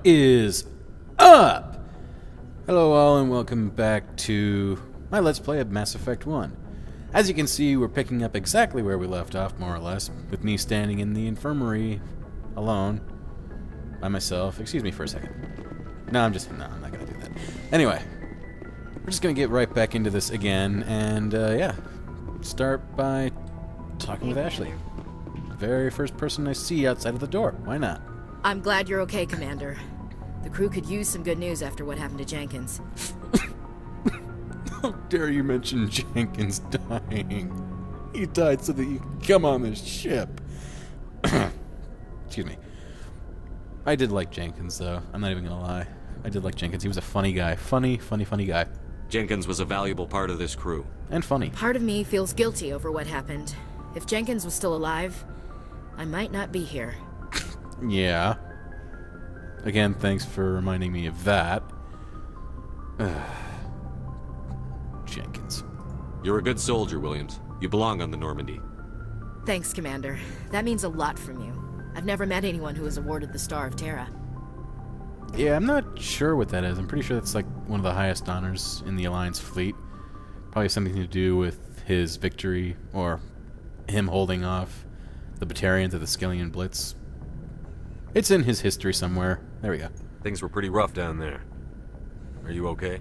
is up? Hello all and welcome back to my Let's Play of Mass Effect 1. As you can see, we're picking up exactly where we left off, more or less, with me standing in the infirmary alone, by myself. Excuse me for a second. No, I'm not gonna do that. Anyway, we're just gonna get right back into this again, and yeah, start by talking with Ashley. Very first person I see outside of the door. Why not? I'm glad you're okay, Commander. The crew could use some good news after what happened to Jenkins. How dare you mention Jenkins dying? He died so that you could come on this ship. Excuse me. I did like Jenkins, though. I'm not even gonna lie. I did like Jenkins. He was a funny guy. Funny guy. Jenkins was a valuable part of this crew. And funny. Part of me feels guilty over what happened. If Jenkins was still alive, I might not be here. Yeah. Again, thanks for reminding me of that. Jenkins. You're a good soldier, Williams. You belong on the Normandy. Thanks, Commander. That means a lot from you. I've never met anyone who was awarded the Star of Terra. Yeah, I'm not sure what that is. I'm pretty sure that's like one of the highest honors in the Alliance fleet. Probably something to do with his victory, or him holding off the Batarians of the Skillian Blitz. It's in his history somewhere. There we go. Things were pretty rough down there. Are you okay?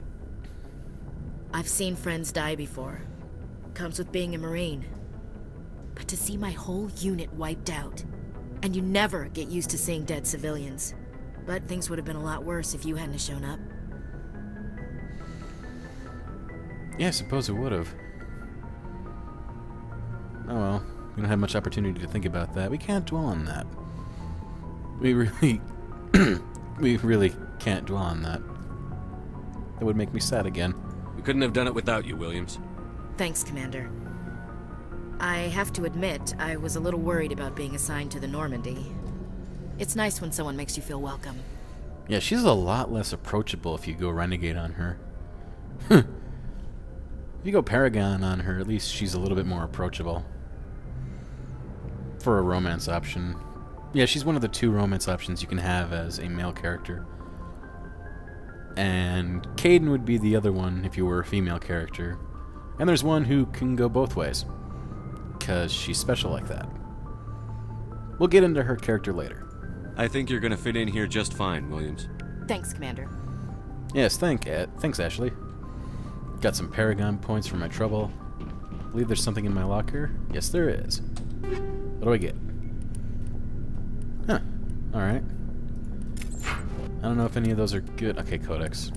I've seen friends die before. Comes with being a Marine. But to see my whole unit wiped out, and you never get used to seeing dead civilians. But things would have been a lot worse if you hadn't shown up. Yeah, I suppose it would have. Oh well, we don't have much opportunity to think about that. We can't dwell on that. We really... we really can't dwell on that. That would make me sad again. We couldn't have done it without you, Williams. Thanks, Commander. I have to admit, I was a little worried about being assigned to the Normandy. It's nice when someone makes you feel welcome. Yeah, she's a lot less approachable if you go Renegade on her. If you go Paragon on her, at least she's a little bit more approachable. For a romance option. Yeah, she's one of the two romance options you can have as a male character. And Kaidan would be the other one if you were a female character. And there's one who can go both ways, because she's special like that. We'll get into her character later. I think you're gonna fit in here just fine, Williams. Thanks, Commander. Yes, thanks, Ashley. Got some Paragon points for my trouble. Believe there's something in my locker? Yes, there is. What do I get? Huh. Alright. I don't know if any of those are good. Okay, Codex.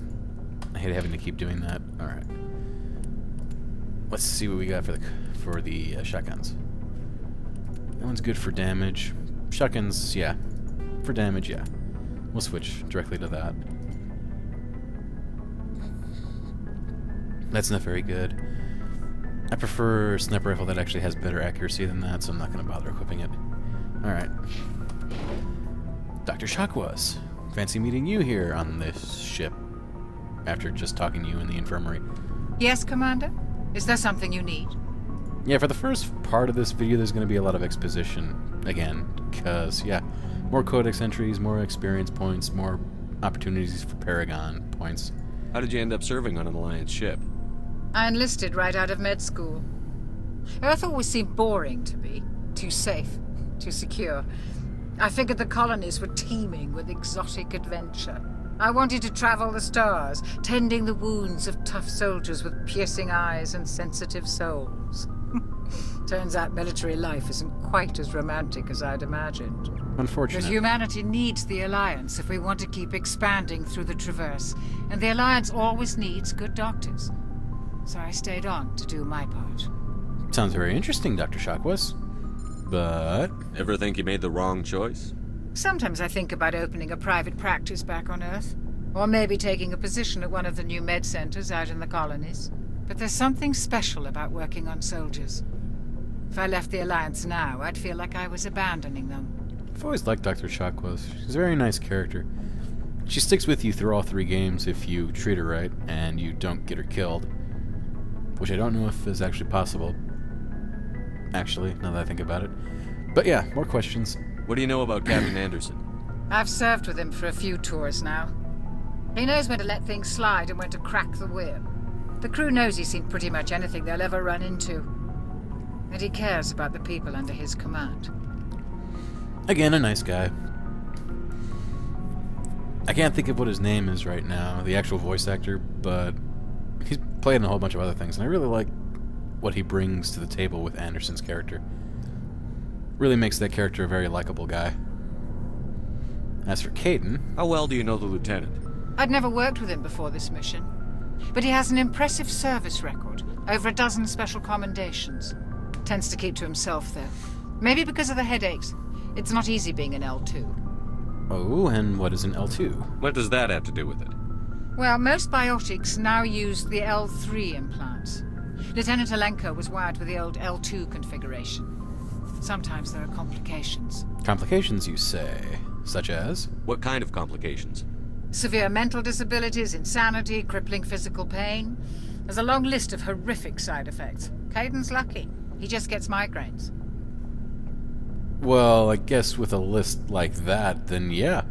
I hate having to keep doing that. Alright. Let's see what we got for the shotguns. That one's good for damage. Shotguns, yeah. For damage, yeah. We'll switch directly to that. That's not very good. I prefer a sniper rifle that actually has better accuracy than that, so I'm not going to bother equipping it. Alright. Dr. Shakwas. Fancy meeting you here on this ship, after just talking to you in the infirmary. Yes, Commander? Is there something you need? Yeah, for the first part of this video, there's going to be a lot of exposition, again, because, yeah, more Codex entries, more experience points, more opportunities for Paragon points. How did you end up serving on an Alliance ship? I enlisted right out of med school. Earth always seemed boring to me. Too safe, too secure. I figured the colonies were teeming with exotic adventure. I wanted to travel the stars, tending the wounds of tough soldiers with piercing eyes and sensitive souls. Turns out military life isn't quite as romantic as I'd imagined. Unfortunate. But humanity needs the Alliance if we want to keep expanding through the Traverse, and the Alliance always needs good doctors. So I stayed on to do my part. Sounds very interesting, Dr. Shakwas. But... Ever think you made the wrong choice? Sometimes I think about opening a private practice back on Earth. Or maybe taking a position at one of the new med centers out in the colonies. But there's something special about working on soldiers. If I left the Alliance now, I'd feel like I was abandoning them. I've always liked Dr. Shakwas. She's a very nice character. She sticks with you through all 3 games if you treat her right, and you don't get her killed. Which I don't know if is actually possible. Actually, now that I think about it. But yeah, more questions. What do you know about Captain Anderson? I've served with him for a few tours now. He knows when to let things slide and when to crack the whip. The crew knows he's seen pretty much anything they'll ever run into. And he cares about the people under his command. Again, a nice guy. I can't think of what his name is right now, the actual voice actor, but he's played in a whole bunch of other things, and I really like what he brings to the table with Anderson's character. Really makes that character a very likable guy. As for Caden... How well do you know the lieutenant? I'd never worked with him before this mission, but he has an impressive service record, over a dozen special commendations. Tends to keep to himself, though. Maybe because of the headaches. It's not easy being an L2. Oh, and what is an L2? What does that have to do with it? Well, most biotics now use the L3 implants. Lieutenant Alenko was wired with the old L2 configuration. Sometimes there are complications. Complications, you say? Such as? What kind of complications? Severe mental disabilities, insanity, crippling physical pain. There's a long list of horrific side effects. Caden's lucky. He just gets migraines. Well, I guess with a list like that, then yeah.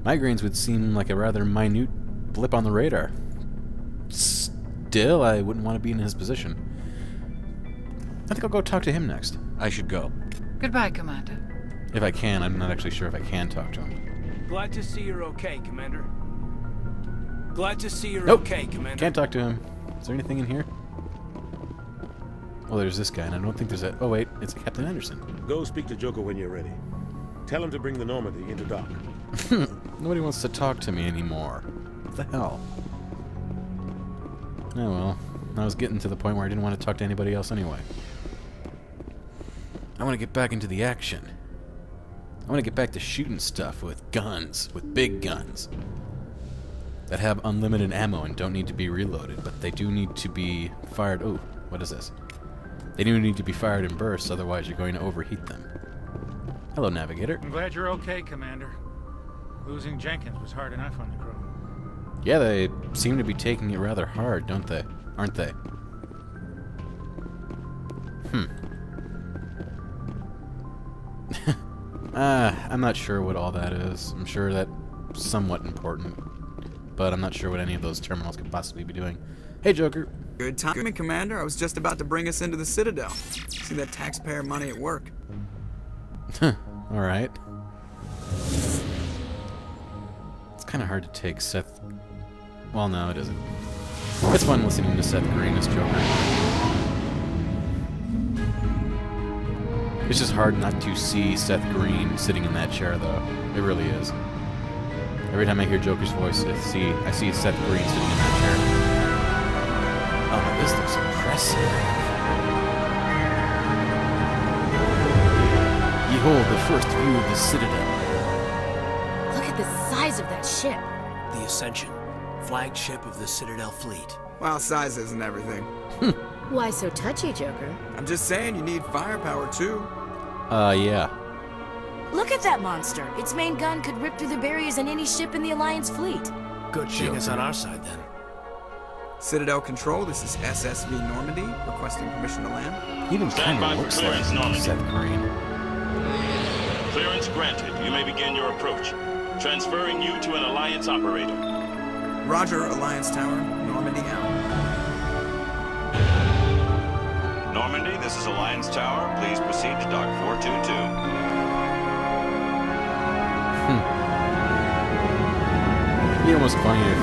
Migraines would seem like a rather minute blip on the radar. Still, I wouldn't want to be in his position. I think I'll go talk to him next. I should go. Goodbye, Commander. If I can. I'm not actually sure if I can talk to him. Glad to see you're okay, Commander. Glad to see you're Nope. okay, Commander. Can't talk to him. Is there anything in here? Well, there's this guy, and I don't think there's a... Oh, wait. It's Captain Anderson. Go speak to Joker when you're ready. Tell him to bring the Normandy into dock. Nobody wants to talk to me anymore. What the hell? Oh, well. I was getting to the point where I didn't want to talk to anybody else anyway. I want to get back into the action. I want to get back to shooting stuff with guns, with big guns. That have unlimited ammo and don't need to be reloaded, but they do need to be fired... Oh, what is this? They do need to be fired in bursts, otherwise you're going to overheat them. Hello, Navigator. I'm glad you're okay, Commander. Losing Jenkins was hard enough on the crew. Yeah, they seem to be taking it rather hard, don't they? Aren't they? I'm not sure what all that is. I'm sure that's somewhat important, but I'm not sure what any of those terminals could possibly be doing. Hey, Joker. Good timing, Commander. I was just about to bring us into the Citadel. See that taxpayer money at work. Alright. It's kind of hard to take Seth... Well, no, it isn't. It's fun listening to Seth Green as Joker. It's just hard not to see Seth Green sitting in that chair, though. It really is. Every time I hear Joker's voice, I see Seth Green sitting in that chair. Oh, this looks impressive. Behold the first view of the Citadel. Look at the size of that ship. The Ascension, flagship of the Citadel fleet. Well, size isn't everything. Why so touchy, Joker? I'm just saying you need firepower, too. Yeah. Look at that monster. Its main gun could rip through the barriers in any ship in the Alliance fleet. Good thing it's on our side, then. Citadel Control, this is SSV Normandy, requesting permission to land. He even Stand kind by of for looks like clearance, Normandy. Seth Green. Clearance granted. You may begin your approach. Transferring you to an Alliance operator. Roger, Alliance Tower, Normandy out. Normandy, this is Alliance Tower. Please proceed to Dock 422. It'd be almost funny if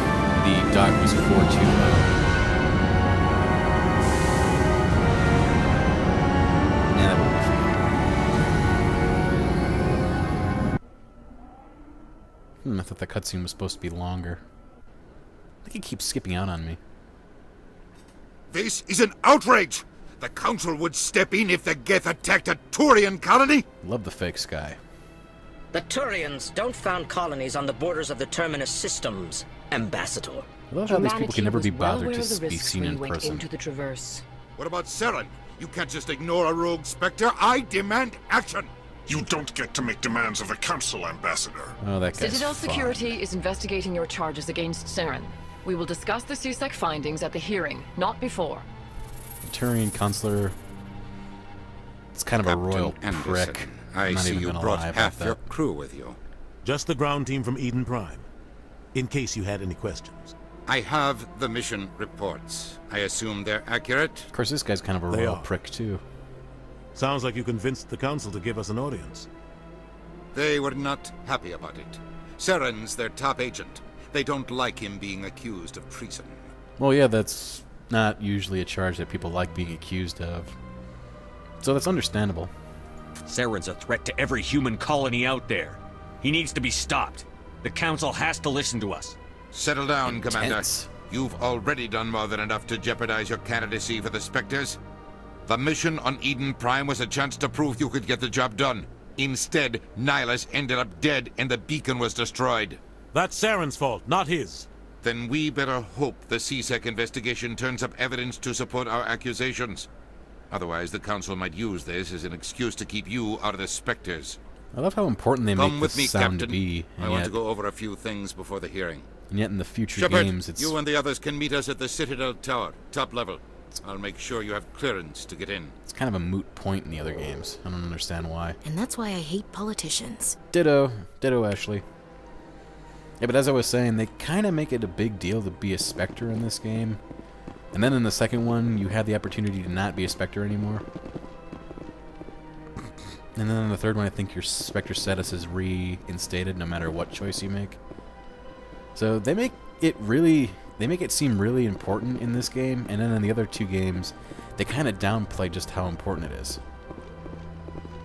the dock was 420. Yeah, that would be fun. I thought the cutscene was supposed to be longer. I think it keeps skipping out on me. This is an outrage! The Council would step in if the Geth attacked a Turian colony! Love the fake sky. The Turians don't found colonies on the borders of the Terminus systems, Ambassador. I love how these people can never be bothered to be seen in person. Into the Traverse. What about Saren? You can't just ignore a rogue Spectre. I demand action! You don't get to make demands of the Council, Ambassador. Oh, that guy's Citadel fun. Security is investigating your charges against Saren. We will discuss the CSEC findings at the hearing, not before. Turian consular. It's kind of a royal prick. I I'm not see even you gonna brought lie about half that. your crew with you. Just the ground team from Eden Prime, in case you had any questions. I have the mission reports. I assume they're accurate? Of course, this guy's kind of a They royal are. prick, too. Sounds like you convinced the Council to give us an audience. They were not happy about it. Saren's their top agent. They don't like him being accused of treason. Well, yeah, that's not usually a charge that people like being accused of. So that's understandable. Saren's a threat to every human colony out there. He needs to be stopped. The Council has to listen to us. Settle down, Commander. Intense. You've already done more than enough to jeopardize your candidacy for the Spectres. The mission on Eden Prime was a chance to prove you could get the job done. Instead, Nihilus ended up dead and the beacon was destroyed. That's Saren's fault, not his. Then we better hope the CSEC investigation turns up evidence to support our accusations. Otherwise, the Council might use this as an excuse to keep you out of the Spectres. I love how important they Come make with this me, sound Captain. to be, I want to go over a few things before the hearing. and yet in the future Shepard, games, it's you and the others can meet us at the Citadel Tower, top level. I'll make sure you have clearance to get in. it's kind of a moot point in the other games. I don't understand why. And that's why I hate politicians. Ditto, Ashley. Yeah, but as I was saying, they kind of make it a big deal to be a Spectre in this game. And then in the second one, you have the opportunity to not be a Spectre anymore. And then in the third one, I think your Spectre status is reinstated no matter what choice you make. So they make it seem really important in this game, and then in the other two games, they kind of downplay just how important it is.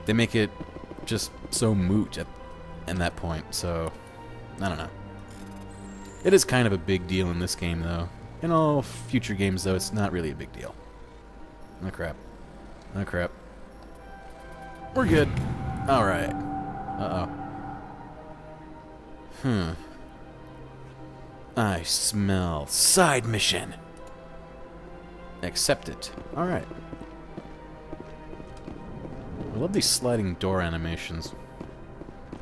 They make it just so moot at that point, so I don't know. It is kind of a big deal in this game, though. In all future games, though, it's not really a big deal. Oh, crap. Oh, crap. We're good. Alright. Uh-oh. I smell side mission. Accept it. Alright. I love these sliding door animations.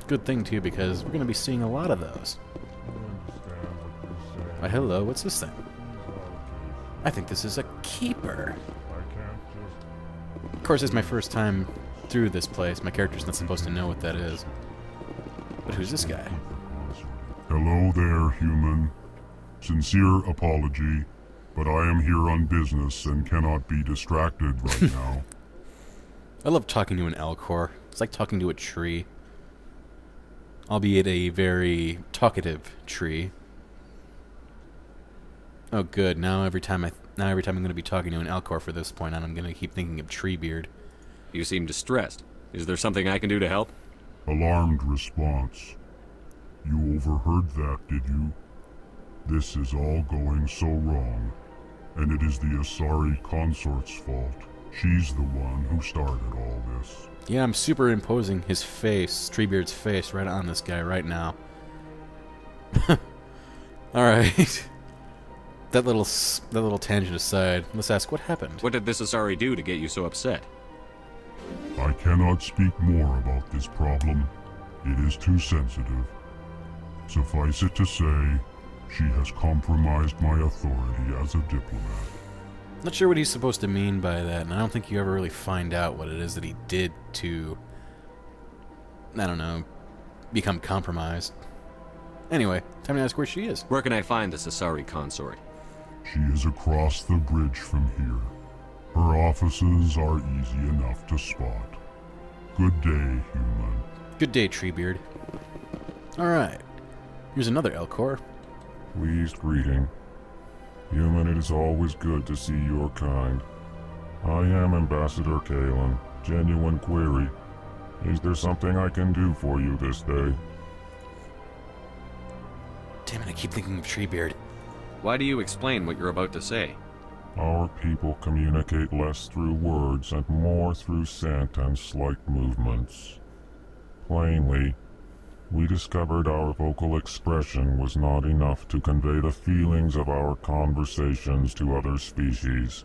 Good thing, too, because we're going to be seeing a lot of those. Why, hello, what's this thing? I think this is a keeper. Of course, it's my first time through this place. My character's not supposed to know what that is. But who's this guy? Hello there, human. Sincere apology, but I am here on business and cannot be distracted right now. I love talking to an Alcor. It's like talking to a tree. Albeit a very talkative tree. Oh, good. Now every time I'm going to be talking to an Alcor for this point on, I'm going to keep thinking of Treebeard. You seem distressed. Is there something I can do to help? Alarmed response. You overheard that, did you? This is all going so wrong, and it is the Asari consort's fault. She's the one who started all this. Yeah, I'm superimposing his face, Treebeard's face, right on this guy right now. Alright. That little tangent aside, let's ask what happened. What did this Asari do to get you so upset? I cannot speak more about this problem. It is too sensitive. Suffice it to say, she has compromised my authority as a diplomat. Not sure what he's supposed to mean by that, and I don't think you ever really find out what it is that he did to, I don't know, become compromised. Anyway, time to ask where she is. Where can I find this Asari consort? She is across the bridge from here. Her offices are easy enough to spot. Good day, human. Good day, Treebeard. Alright. Here's another Elcor. Pleased greeting. Human, it is always good to see your kind. I am Ambassador Kalen. Genuine query. Is there something I can do for you this day? Damn it, I keep thinking of Treebeard. Why do you explain what you're about to say? Our people communicate less through words and more through scent and slight movements. Plainly, we discovered our vocal expression was not enough to convey the feelings of our conversations to other species.